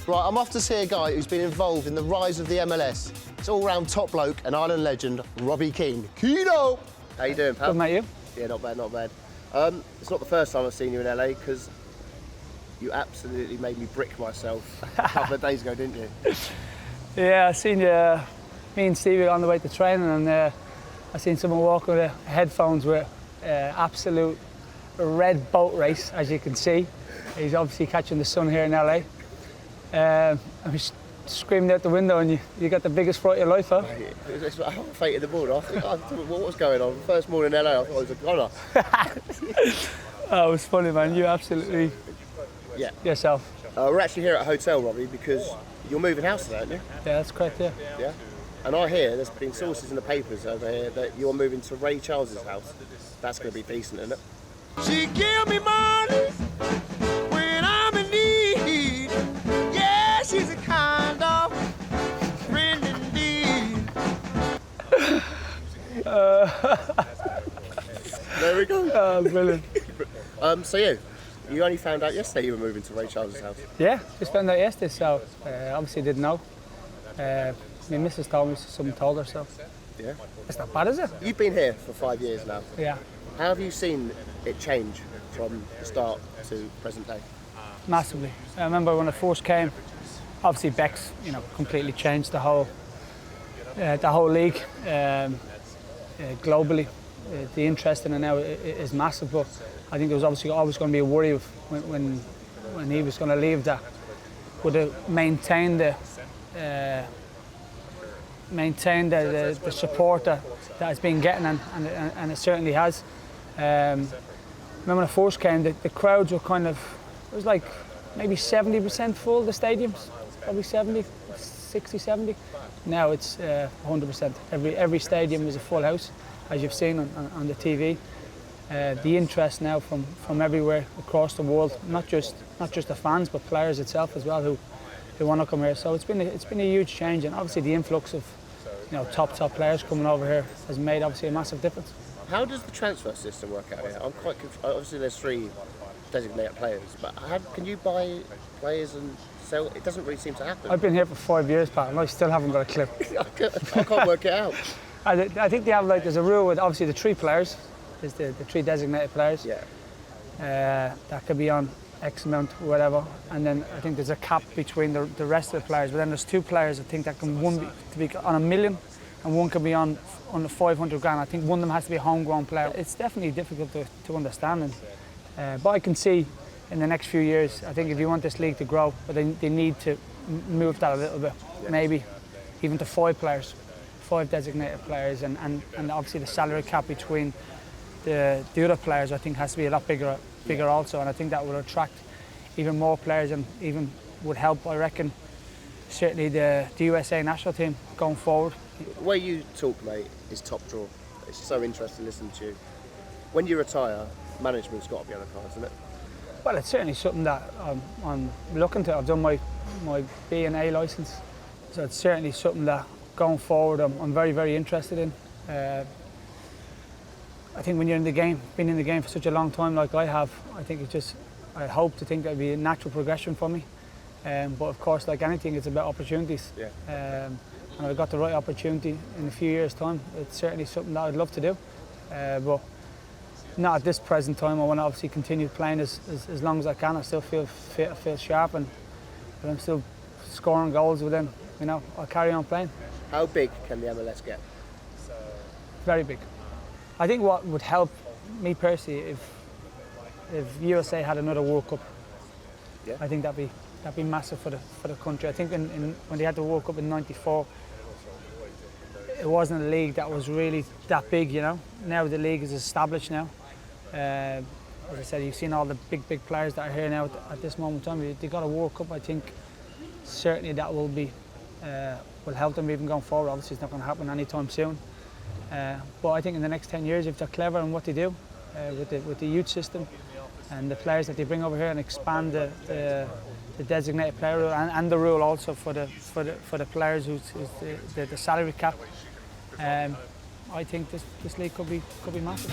Right, I'm off to see a guy who's been involved in the rise of the MLS. It's all-round top bloke and Ireland legend, Robbie Keane. Keano! How you doing, pal? Good, mate, you? Yeah, not bad, not bad. It's not the first time I've seen you in LA, because you absolutely made me brick myself a couple of days ago, didn't you? Yeah, I seen you, me and Stevie on the way to training, and I seen someone walking with headphones with absolute red boat race, as you can see. He's obviously catching the sun here in LA. I was screaming out the window, and you got the biggest fright of your life, huh? It's like fate of the morning. I thought, what was going on? First morning in LA, I thought it was a goner. Oh, it was funny, man. You absolutely yourself. We're actually here at a hotel, Robbie, because you're moving house today, aren't you? Yeah, that's correct, yeah. Yeah? And I hear there's been sources in the papers over here that you're moving to Ray Charles's house. That's going to be decent, isn't it? She give me money when I'm in need. Yeah, she's a kind of friend indeed. There we go. Oh, brilliant. So you only found out yesterday you were moving to Ray Charles's house? Yeah, just found out yesterday, so obviously didn't know. My missus told me, someone told her, so. Yeah. It's not bad, is it? You've been here for 5 years now. Yeah. How have you seen it change from the start to present day? Massively. I remember when I first came, obviously Beck's, completely changed the whole league globally. The interest in it now is massive, but I think there was obviously always going to be a worry of when he was going to leave, that would have maintained the support that it's been getting, and it certainly has. Remember when I first came, the crowds were it was like maybe 70% full, the stadiums, probably 60, 70. Now it's 100%. Every stadium is a full house, as you've seen on the TV. The interest now from everywhere across the world, not just the fans, but players itself as well, who want to come here. So it's been a huge change, and obviously the influx of top players coming over here has made obviously a massive difference. How does the transfer system work out here? I'm quite confused. Obviously there's 3 designated players, but can you buy players and sell? It doesn't really seem to happen. I've been here for 5 years, Pat, and I still haven't got a clue. I can't work it out. I think they have, there's a rule with obviously the 3 players, there's the 3 designated players. Yeah. That could be on X amount, whatever, and then I think there's a cap between the rest of the players. But then there's 2 players I think that can be on $1 million, and one can be on the 500 grand. I think one of them has to be a homegrown player. It's definitely difficult to understand, but I can see in the next few years, I think if you want this league to grow, but they need to move that a little bit, maybe even to 5 players, 5 designated players, and obviously the salary cap between the other players I think has to be a lot bigger also, and I think that would attract even more players and even would help, I reckon, certainly the USA national team going forward. The way you talk, mate, is top draw. It's so interesting listening to you. When you retire, management's got to be on the cards, isn't it? Well, it's certainly something that I'm looking to. I've done my B and A licence, so it's certainly something that going forward I'm very, very interested in. I think when you're in the game, been in the game for such a long time like I have, I think I hope to think that'd be a natural progression for me. But of course, like anything, it's about opportunities. Yeah. And if I got the right opportunity in a few years' time, it's certainly something that I'd love to do. But not at this present time. I want to obviously continue playing as long as I can. I still feel fit, I feel sharp, and I'm still scoring goals within. I'll carry on playing. How big can the MLS get? Very big. I think what would help me personally if USA had another World Cup. Yeah. I think that'd be massive for the country. I think when they had the World Cup in '94, it wasn't a league that was really that big. Now the league is established now. As I said, you've seen all the big players that are here now at this moment in time. They got a World Cup. I think certainly that will help them even going forward. Obviously, it's not going to happen anytime soon. But I think in the next 10 years, if they're clever in what they do with the youth system and the players that they bring over here, and expand the designated player rule and the rule also for the players who's the salary cap, I think this league could be massive.